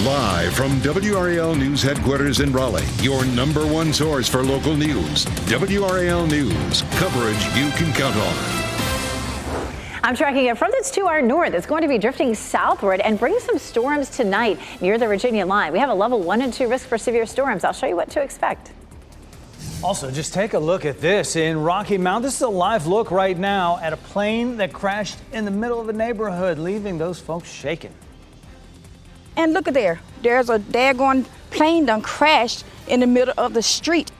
Live from WRAL News Headquarters in Raleigh, your number one source for local news. WRAL News, coverage you can count on. I'm tracking a front that's to our north. It's going to be drifting southward and bring some storms tonight near the Virginia line. We have a level 1 and 2 risk for severe storms. I'll show you what to expect. Also, just take a look at this in Rocky Mount. This is a live look right now at a plane that crashed in the middle of a neighborhood, leaving those folks shaken. And look at there. There's a daggone plane done crashed in the middle of the street.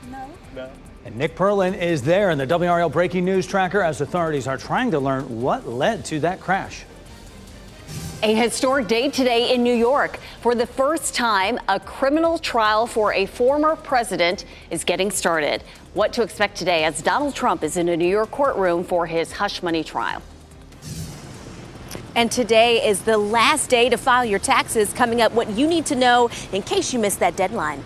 And Nick Perlin is there in the WRAL Breaking News Tracker as authorities are trying to learn what led to that crash. A historic day today in New York. For the first time, a criminal trial for a former president is getting started. What to expect today as Donald Trump is in a New York courtroom for his hush money trial. And today is the last day to file your taxes. Coming up, what you need to know in case you missed that deadline.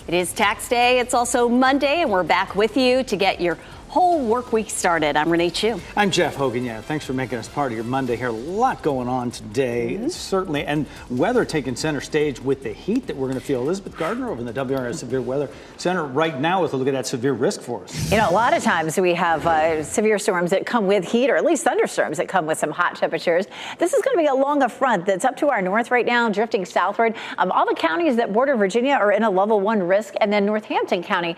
It is tax day. It's also Monday, and we're back with you to get your whole work week started. I'm Renee Chu. I'm Jeff Hogan. Yeah, thanks for making us part of your Monday here. A lot going on today, certainly, and weather taking center stage with the heat that we're going to feel. Elizabeth Gardner over in the WRAL Severe Weather Center right now with a look at that severe risk for us. You know, a lot of times we have severe storms that come with heat, or at least thunderstorms that come with some hot temperatures. This is going to be along a front that's up to our north right now, drifting southward. All the counties that border Virginia are in a level 1 risk, and then Northampton County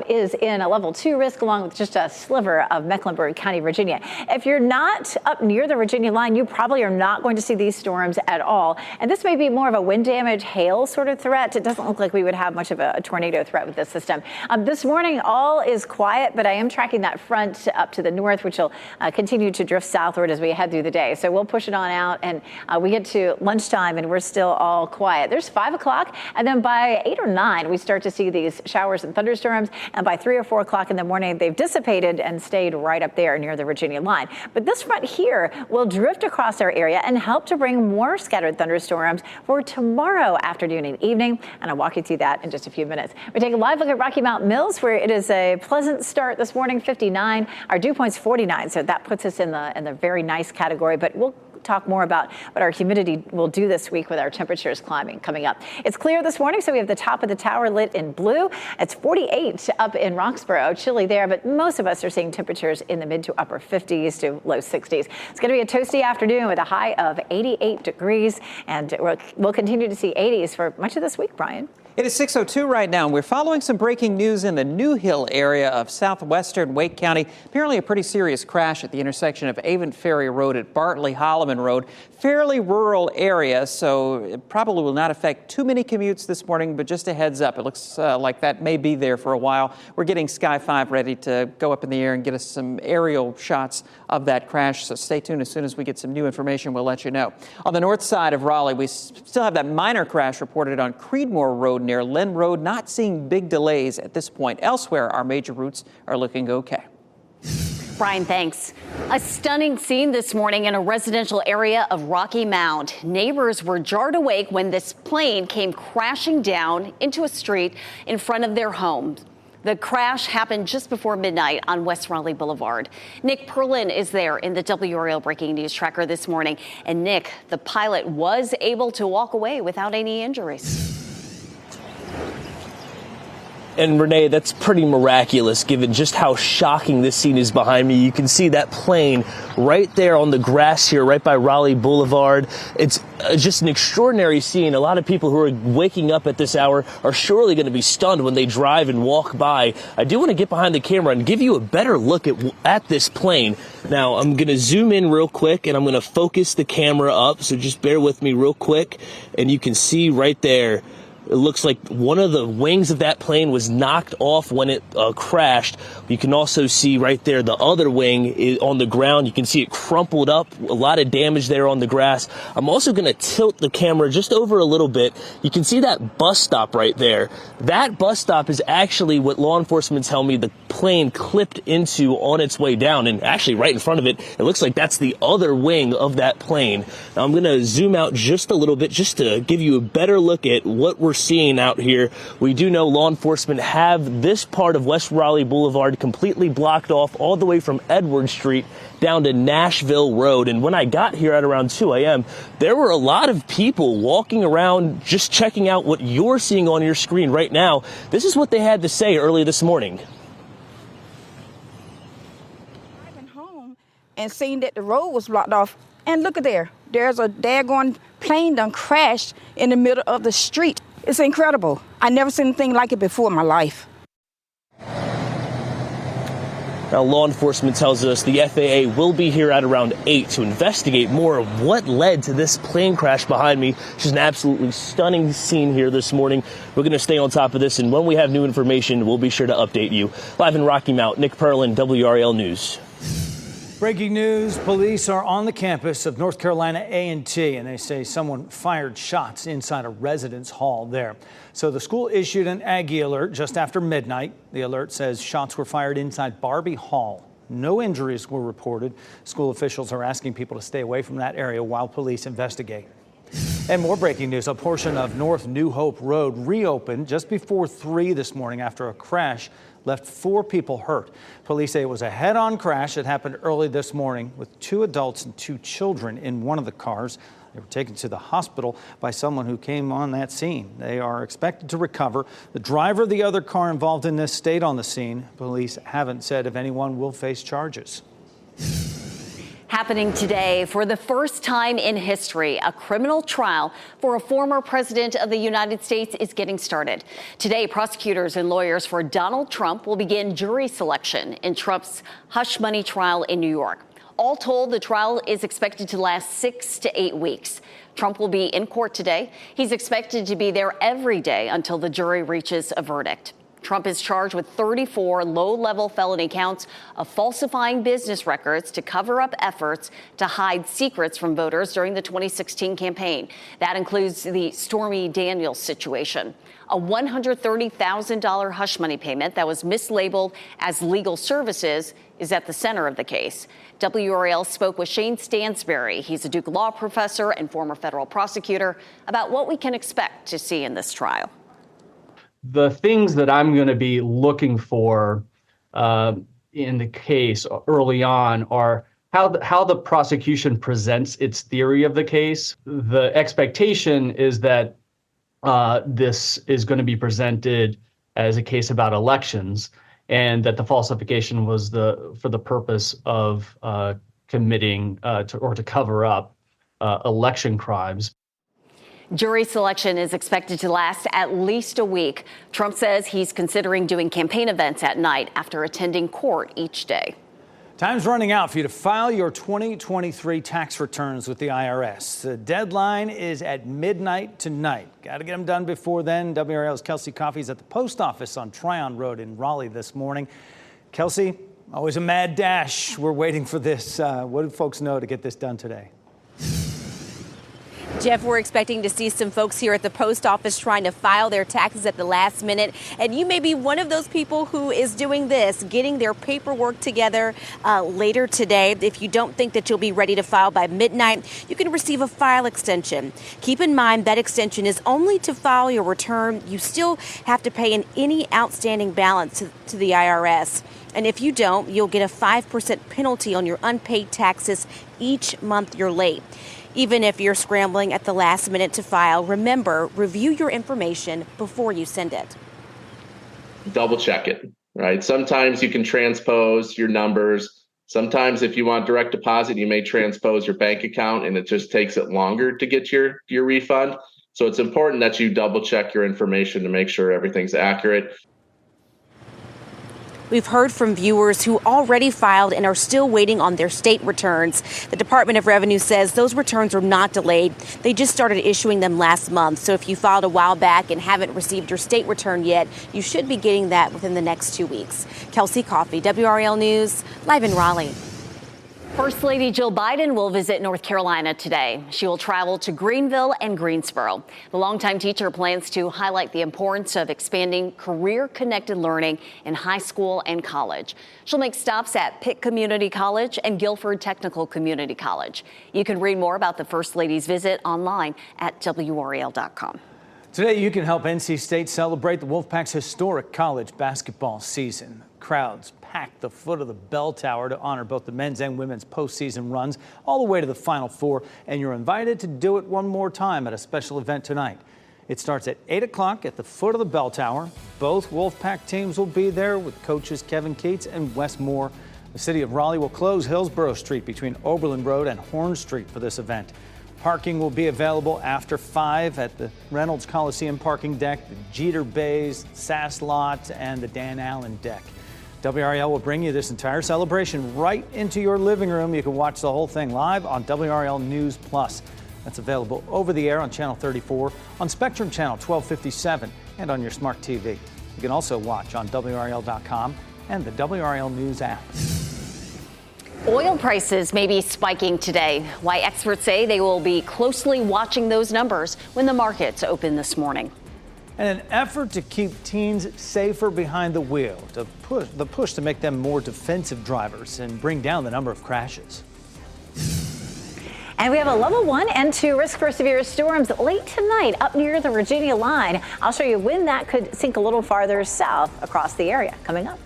is in a level 2 risk, along with just a sliver of Mecklenburg County, Virginia. If you're not up near the Virginia line, you probably are not going to see these storms at all. And this may be more of a wind damage, hail sort of threat. It doesn't look like we would have much of a tornado threat with this system. This morning, all is quiet, but I am tracking that front up to the north, which will continue to drift southward as we head through the day. So we'll push it on out, and we get to lunchtime, and we're still all quiet. There's 5 o'clock, and then by 8 or 9, we start to see these showers and thunderstorms. And by 3 or 4 o'clock in the morning, they've dissipated and stayed right up there near the Virginia line. But this front here will drift across our area and help to bring more scattered thunderstorms for tomorrow afternoon and evening. And I'll walk you through that in just a few minutes. We take a live look at Rocky Mount Mills, where it is a pleasant start this morning, 59. Our dew point's 49, so that puts us in the very nice category. But we'll talk more about what our humidity will do this week with our temperatures climbing coming up. It's clear this morning, so we have the top of the tower lit in blue. It's 48 up in Roxborough, chilly there, but most of us are seeing temperatures in the mid to upper 50s to low 60s. It's going to be a toasty afternoon with a high of 88 degrees, and we'll continue to see 80s for much of this week, Brian. It is 6:02 right now, and we're following some breaking news in the New Hill area of southwestern Wake County. Apparently a pretty serious crash at the intersection of Avon Ferry Road at Bartley-Holloman Road. Fairly rural area, so it probably will not affect too many commutes this morning, but just a heads up. It looks like that may be there for a while. We're getting Sky 5 ready to go up in the air and get us some aerial shots of that crash, so stay tuned. As soon as we get some new information, we'll let you know. On the north side of Raleigh, we still have that minor crash reported on Creedmoor Road near Lynn Road. Not seeing big delays at this point. Elsewhere, our major routes are looking okay. Brian, thanks. A stunning scene this morning in a residential area of Rocky Mount. Neighbors were jarred awake when this plane came crashing down into a street in front of their home. The crash happened just before midnight on West Raleigh Boulevard. Nick Perlin is there in the WRAL Breaking News Tracker this morning. And Nick, the pilot was able to walk away without any injuries. And Renee, that's pretty miraculous given just how shocking this scene is behind me. You can see that plane right there on the grass here, right by Raleigh Boulevard. It's just an extraordinary scene. A lot of people who are waking up at this hour are surely going to be stunned when they drive and walk by. I do want to get behind the camera and give you a better look at this plane. Now, I'm going to zoom in real quick and I'm going to focus the camera up. So just bear with me real quick. And you can see right there, it looks like one of the wings of that plane was knocked off when it crashed. You can also see right there the other wing is on the ground. You can see it crumpled up, a lot of damage there on the grass. I'm also going to tilt the camera just over a little bit. You can see that bus stop right there. That bus stop is actually what law enforcement tell me the plane clipped into on its way down. And actually right in front of it, it looks like that's the other wing of that plane. Now I'm going to zoom out just a little bit just to give you a better look at what we're we're seeing out here. We do know law enforcement have this part of West Raleigh Boulevard completely blocked off all the way from Edward Street down to Nashville Road. And when I got here at around 2 a.m., there were a lot of people walking around just checking out what you're seeing on your screen right now. This is what they had to say early this morning. Driving home and seeing that the road was blocked off. And look at there. There's a daggone plane done crashed in the middle of the street. It's incredible. I never seen anything like it before in my life. Now, law enforcement tells us the FAA will be here at around 8 to investigate more of what led to this plane crash behind me. Just an absolutely stunning scene here this morning. We're going to stay on top of this, and when we have new information, we'll be sure to update you. Live in Rocky Mount, Nick Perlin, WRAL News. Breaking news, police are on the campus of North Carolina A&T, and they say someone fired shots inside a residence hall there. So the school issued an Aggie alert just after midnight. The alert says shots were fired inside Barbie Hall. No injuries were reported. School officials are asking people to stay away from that area while police investigate. And more breaking news, a portion of North New Hope Road reopened just before 3 this morning after a crash left 4 people hurt. Police say it was a head-on crash that happened early this morning with 2 adults and 2 children in one of the cars. They were taken to the hospital by someone who came on that scene. They are expected to recover. The driver of the other car involved in this stayed on the scene. Police haven't said if anyone will face charges. Happening today, for the first time in history, a criminal trial for a former president of the United States is getting started. Today, prosecutors and lawyers for Donald Trump will begin jury selection in Trump's hush money trial in New York. All told, the trial is expected to last 6 to 8 weeks. Trump will be in court today. He's expected to be there every day until the jury reaches a verdict. Trump is charged with 34 low-level felony counts of falsifying business records to cover up efforts to hide secrets from voters during the 2016 campaign. That includes the Stormy Daniels situation. A $130,000 hush money payment that was mislabeled as legal services is at the center of the case. WRAL spoke with Shane Stansberry. He's a Duke law professor and former federal prosecutor about what we can expect to see in this trial. The things that I'm going to be looking for in the case early on are how the prosecution presents its theory of the case. The expectation is that this is going to be presented as a case about elections, and that the falsification was for the purpose of committing to cover up election crimes. Jury selection is expected to last at least a week. Trump says he's considering doing campaign events at night after attending court each day. Time's running out for you to file your 2023 tax returns with the IRS. The deadline is at midnight tonight. Got to get them done before then. WRAL's Kelsey Coffey's at the post office on Tryon Road in Raleigh this morning. Kelsey, always a mad dash. We're waiting for this. What do folks know to get this done today? Jeff, we're expecting to see some folks here at the post office trying to file their taxes at the last minute. And you may be one of those people who is doing this, getting their paperwork together later today. If you don't think that you'll be ready to file by midnight, you can receive a file extension. Keep in mind that extension is only to file your return. You still have to pay any outstanding balance to the IRS. And if you don't, you'll get a 5% penalty on your unpaid taxes each month you're late. Even if you're scrambling at the last minute to file, remember, review your information before you send it. Double check it, right? Sometimes you can transpose your numbers. Sometimes if you want direct deposit, you may transpose your bank account and it just takes it longer to get your refund. So it's important that you double check your information to make sure everything's accurate. We've heard from viewers who already filed and are still waiting on their state returns. The Department of Revenue says those returns are not delayed. They just started issuing them last month. So if you filed a while back and haven't received your state return yet, you should be getting that within the next 2 weeks. Kelsey Coffey, WRAL News, live in Raleigh. First Lady Jill Biden will visit North Carolina today. She will travel to Greenville and Greensboro. The longtime teacher plans to highlight the importance of expanding career-connected learning in high school and college. She'll make stops at Pitt Community College and Guilford Technical Community College. You can read more about the First Lady's visit online at WRAL.com. Today, you can help NC State celebrate the Wolfpack's historic college basketball season. Crowds packed the foot of the bell tower to honor both the men's and women's postseason runs all the way to the Final Four, and you're invited to do it one more time at a special event tonight. It starts at 8 o'clock at the foot of the bell tower. Both Wolfpack teams will be there with coaches Kevin Keats and Wes Moore. The city of Raleigh will close Hillsborough Street between Oberlin Road and Horn Street for this event. Parking will be available after 5 at the Reynolds Coliseum parking deck, the Jeter Bays, Sass Lot, and the Dan Allen deck. WRAL will bring you this entire celebration right into your living room. You can watch the whole thing live on WRAL News Plus. That's available over the air on Channel 34, on Spectrum Channel 1257, and on your smart TV. You can also watch on WRAL.com and the WRAL News app. Oil prices may be spiking today. Why experts say they will be closely watching those numbers when the markets open this morning. In an effort to keep teens safer behind the wheel, the push to make them more defensive drivers and bring down the number of crashes. And we have a level 1 and 2 risk for severe storms late tonight up near the Virginia line. I'll show you when that could sink a little farther south across the area coming up.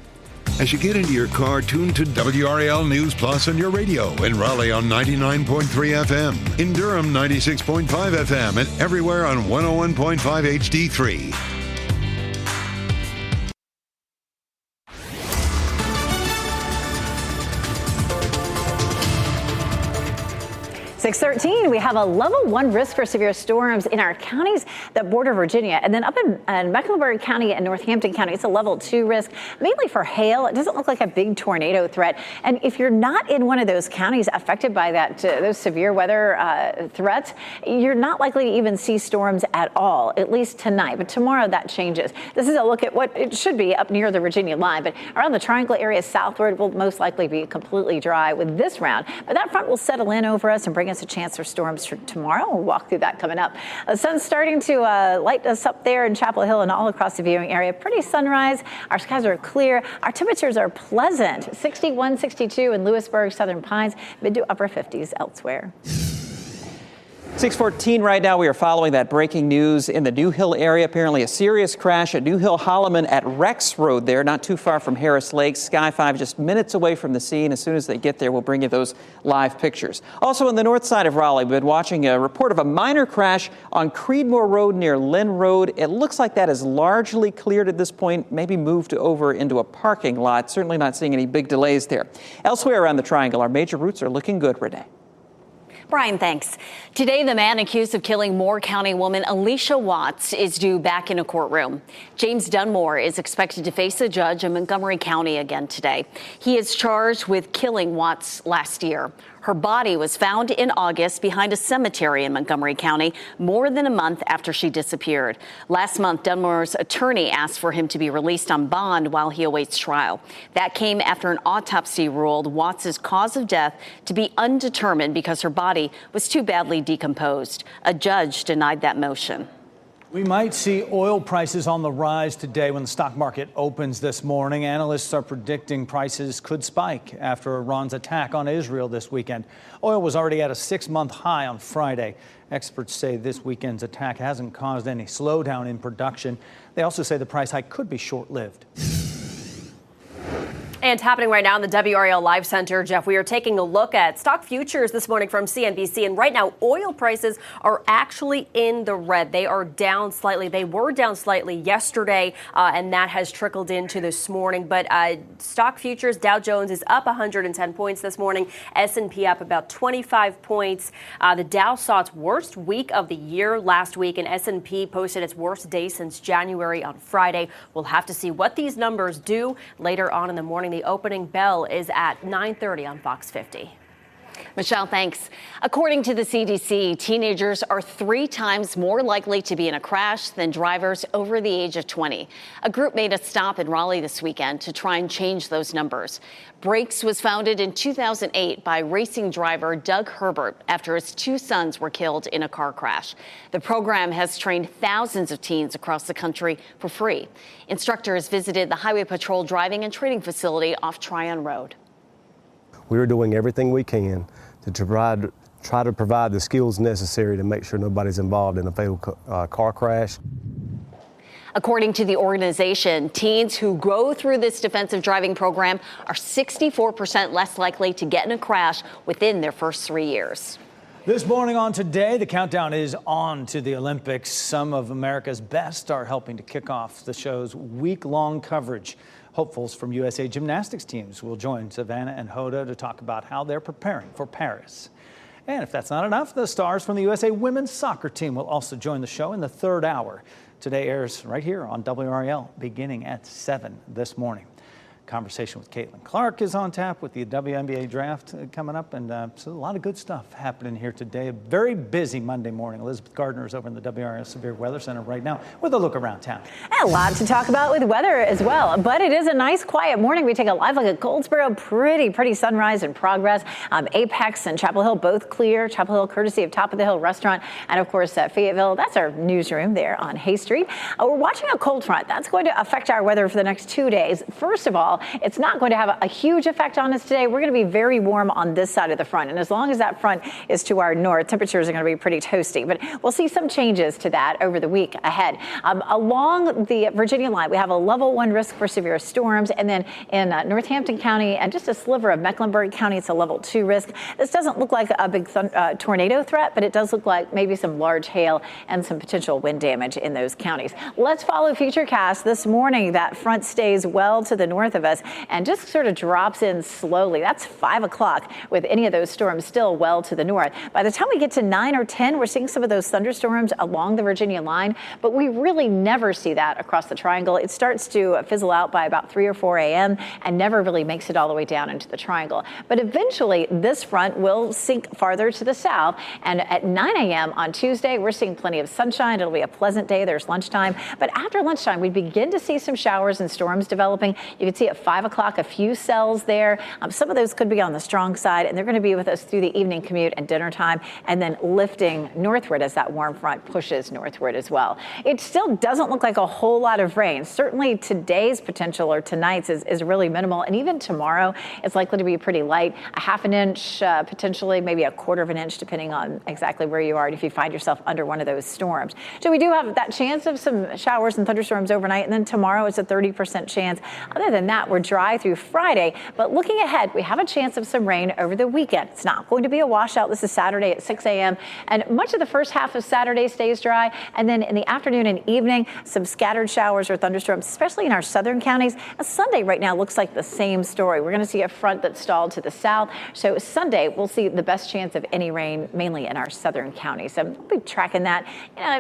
As you get into your car, tune to WRAL News Plus on your radio. In Raleigh on 99.3 FM. In Durham, 96.5 FM. And everywhere on 101.5 HD3. 6:13, we have a level 1 risk for severe storms in our counties that border Virginia. And then up in Mecklenburg County and Northampton County, it's a level 2 risk, mainly for hail. It doesn't look like a big tornado threat. And if you're not in one of those counties affected by that, those severe weather threats, you're not likely to even see storms at all, at least tonight. But tomorrow that changes. This is a look at what it should be up near the Virginia line. But around the Triangle area southward will most likely be completely dry with this round. But that front will settle in over us and bring us a chance for storms for tomorrow. We'll walk through that coming up. The sun's starting to light us up there in Chapel Hill and all across the viewing area. Pretty sunrise. Our skies are clear. Our temperatures are pleasant. 61, 62 in Lewisburg, Southern Pines, mid to upper 50s elsewhere. 6:14 right now. We are following that breaking news in the New Hill area. Apparently a serious crash at New Hill Holloman at Rex Road there, not too far from Harris Lake. Sky 5 just minutes away from the scene. As soon as they get there, we'll bring you those live pictures. Also on the north side of Raleigh, we've been watching a report of a minor crash on Creedmoor Road near Lynn Road. It looks like that is largely cleared at this point, maybe moved over into a parking lot. Certainly not seeing any big delays there. Elsewhere around the Triangle, our major routes are looking good, Renee. Brian, thanks. Today, the man accused of killing Moore County woman Alicia Watts is due back in a courtroom. James Dunmore is expected to face a judge in Montgomery County again today. He is charged with killing Watts last year. Her body was found in August behind a cemetery in Montgomery County, more than a month after she disappeared. Last month, Dunmore's attorney asked for him to be released on bond while he awaits trial. That came after an autopsy ruled Watts' cause of death to be undetermined because her body was too badly decomposed. A judge denied that motion. We might see oil prices on the rise today when the stock market opens this morning. Analysts are predicting prices could spike after Iran's attack on Israel this weekend. Oil was already at a 6-month high on Friday. Experts say this weekend's attack hasn't caused any slowdown in production. They also say the price hike could be short-lived. And happening right now in the WRAL Live Center, Jeff, we are taking a look at stock futures this morning from CNBC. And right now, oil prices are actually in the red. They are down slightly. They were down slightly yesterday, and that has trickled into this morning. But stock futures, Dow Jones is up 110 points this morning. S&P up about 25 points. The Dow saw its worst week of the year last week, and S&P posted its worst day since January on Friday. We'll have to see what these numbers do later on in the morning. The opening bell is at 9:30 on Fox 50. Michelle, thanks. According to the CDC, teenagers are 3 times more likely to be in a crash than drivers over the age of 20. A group made a stop in Raleigh this weekend to try and change those numbers. Brakes was founded in 2008 by racing driver Doug Herbert after his 2 sons were killed in a car crash. The program has trained thousands of teens across the country for free. Instructors visited the Highway Patrol driving and training facility off Tryon Road. We're doing everything we can to provide try to provide the skills necessary to make sure nobody's involved in a fatal car crash. According to the organization, teens who go through this defensive driving program are 64% less likely to get in a crash within their first 3 years. This morning on Today, the countdown is on to the Olympics. Some of America's best are helping to kick off the show's week-long coverage. Hopefuls from USA Gymnastics teams will join Savannah and Hoda to talk about how they're preparing for Paris. And if that's not enough, the stars from the USA women's soccer team will also join the show in the third hour. Today airs right here on WRAL beginning at 7 this morning. Conversation with Caitlin Clark is on tap with the WNBA draft coming up, and so a lot of good stuff happening here today. A very busy Monday morning. Elizabeth Gardner is over in the WRAL Severe Weather Center right now with a look around town. A lot to talk about with weather as well, but it is a nice quiet morning. We take a live look at Goldsboro. Pretty sunrise in progress. Apex and Chapel Hill both clear. Chapel Hill courtesy of Top of the Hill Restaurant, and of course Fayetteville. That's our newsroom there on Hay Street. We're watching a cold front that's going to affect our weather for the next 2 days. First of all, it's not going to have a huge effect on us today. We're going to be very warm on this side of the front. And as long as that front is to our north, temperatures are going to be pretty toasty. But we'll see some changes to that over the week ahead. Along the Virginia line, we have a level 1 risk for severe storms. And then in Northampton County and just a sliver of Mecklenburg County, it's a level 2 risk. This doesn't look like a big tornado threat, but it does look like maybe some large hail and some potential wind damage in those counties. Let's follow Futurecast this morning. That front stays well to the north of us and just sort of drops in slowly. That's 5 o'clock with any of those storms still well to the north. By the time we get to 9 or 10, we're seeing some of those thunderstorms along the Virginia line, but we really never see that across the triangle. It starts to fizzle out by about 3 or 4 a.m. and never really makes it all the way down into the triangle. But eventually this front will sink farther to the south, and at 9 a.m. on Tuesday, we're seeing plenty of sunshine. It'll be a pleasant day. There's lunchtime, but after lunchtime, we begin to see some showers and storms developing. You can see at 5 o'clock a few cells there. Some of those could be on the strong side, and they're going to be with us through the evening commute and dinner time, and then lifting northward as that warm front pushes northward as well. It still doesn't look like a whole lot of rain. Certainly today's potential, or tonight's, is really minimal, and even tomorrow it's likely to be pretty light. A half an inch, potentially maybe a quarter of an inch, depending on exactly where you are and if you find yourself under one of those storms. So we do have that chance of some showers and thunderstorms overnight, and then tomorrow it's a 30% chance. Other than that, we're dry through Friday, but looking ahead, we have a chance of some rain over the weekend. It's not going to be a washout. This is Saturday at 6 a.m. and much of the first half of Saturday stays dry, and then in the afternoon and evening, some scattered showers or thunderstorms, especially in our southern counties. And Sunday right now looks like the same story. We're going to see a front that's stalled to the south, so Sunday we'll see the best chance of any rain mainly in our southern counties. So we'll be tracking that.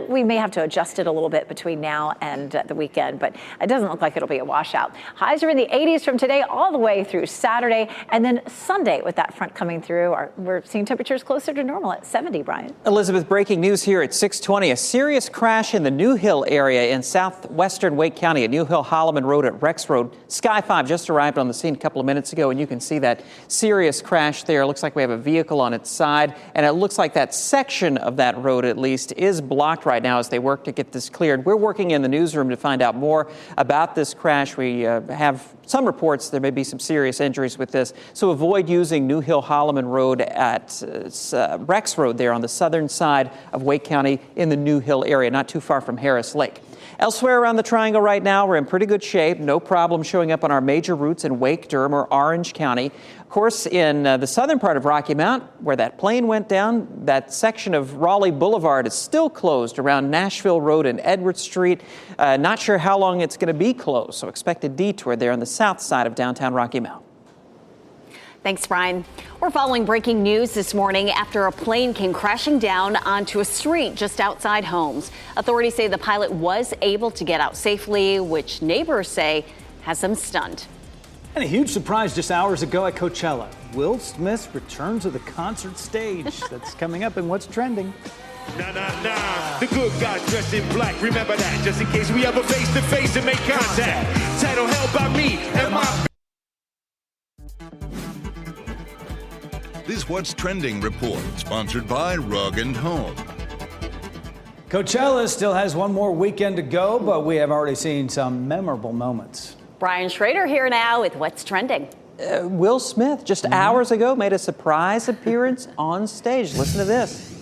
We may have to adjust it a little bit between now and the weekend, but it doesn't look like it'll be a washout. Highs are in the 80s from today all the way through Saturday, and then Sunday with that front coming through, we're seeing temperatures closer to normal at 70, Brian. Elizabeth, breaking news here at 6:20. A serious crash in the New Hill area in southwestern Wake County at New Hill Holloman Road at Rex Road. Sky 5 just arrived on the scene a couple of minutes ago, and you can see that serious crash there. It looks like we have a vehicle on its side, and it looks like that section of that road at least is blocked right now as they work to get this cleared. We're working in the newsroom to find out more about this crash. We have some reports there may be some serious injuries with this, so avoid using New Hill Holloman Road at Rex Road there on the southern side of Wake County in the New Hill area, not too far from Harris Lake. Elsewhere around the triangle right now, we're in pretty good shape. No problem showing up on our major routes in Wake, Durham, or Orange County. Of course, in the southern part of Rocky Mount, where that plane went down, that section of Raleigh Boulevard is still closed around Nashville Road and Edward Street. Not sure how long it's going to be closed, so expect a detour there on the south side of downtown Rocky Mount. Thanks, Brian. We're following breaking news this morning after a plane came crashing down onto a street just outside homes. Authorities say the pilot was able to get out safely, which neighbors say has them stunned. And a huge surprise just hours ago at Coachella. Will Smith's return to the concert stage. That's coming up in What's Trending. Nah. The good guys dressed in black. Remember that, just in case we ever face to face and make contact. Title held by me and my... This What's Trending report, sponsored by Rug & Home. Coachella still has one more weekend to go, but we have already seen some memorable moments. Brian Schrader here now with What's Trending. Will Smith, just hours ago, made a surprise appearance on stage. Listen to this.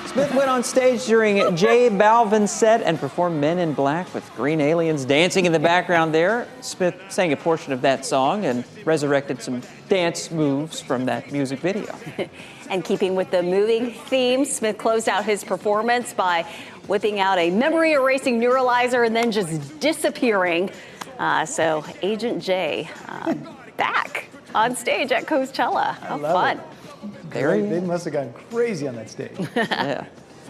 Smith went on stage during J Balvin's set and performed Men in Black with green aliens dancing in the background there. Smith sang a portion of that song and resurrected some dance moves from that music video. And keeping with the moving theme, Smith closed out his performance by whipping out a memory-erasing neuralizer and then just disappearing. So Agent J back on stage at Coachella. How fun. They must have gone crazy on that stage. Yeah.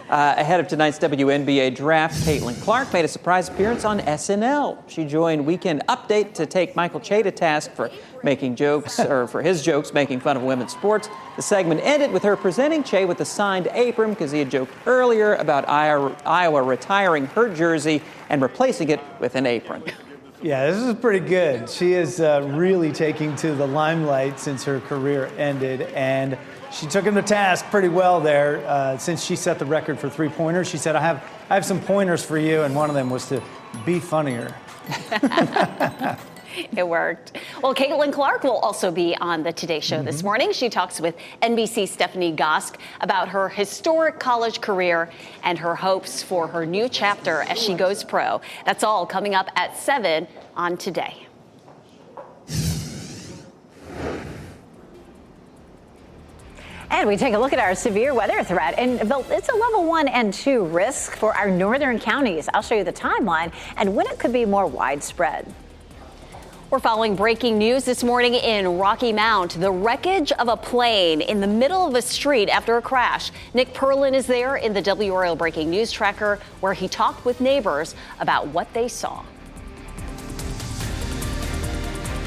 Ahead of tonight's WNBA draft, Caitlin Clark made a surprise appearance on SNL. She joined Weekend Update to take Michael Che to task for making jokes, or for his jokes making fun of women's sports. The segment ended with her presenting Che with a signed apron because he had joked earlier about Iowa retiring her jersey and replacing it with an apron. Yeah, this is pretty good. She is really taking to the limelight since her career ended, and she took him to task pretty well there. Since she set the record for three-pointers, she said, I have some pointers for you, and one of them was to be funnier. It worked. Well, Caitlin Clark will also be on the Today Show this morning. She talks with NBC's Stephanie Gosk about her historic college career and her hopes for her new chapter as she goes pro. That's all coming up at 7 on Today. And we take a look at our severe weather threat, and it's a level 1 and 2 risk for our northern counties. I'll show you the timeline and when it could be more widespread. We're following breaking news this morning in Rocky Mount. The wreckage of a plane in the middle of a street after a crash. Nick Perlin is there in the WRAL Breaking News Tracker, where he talked with neighbors about what they saw.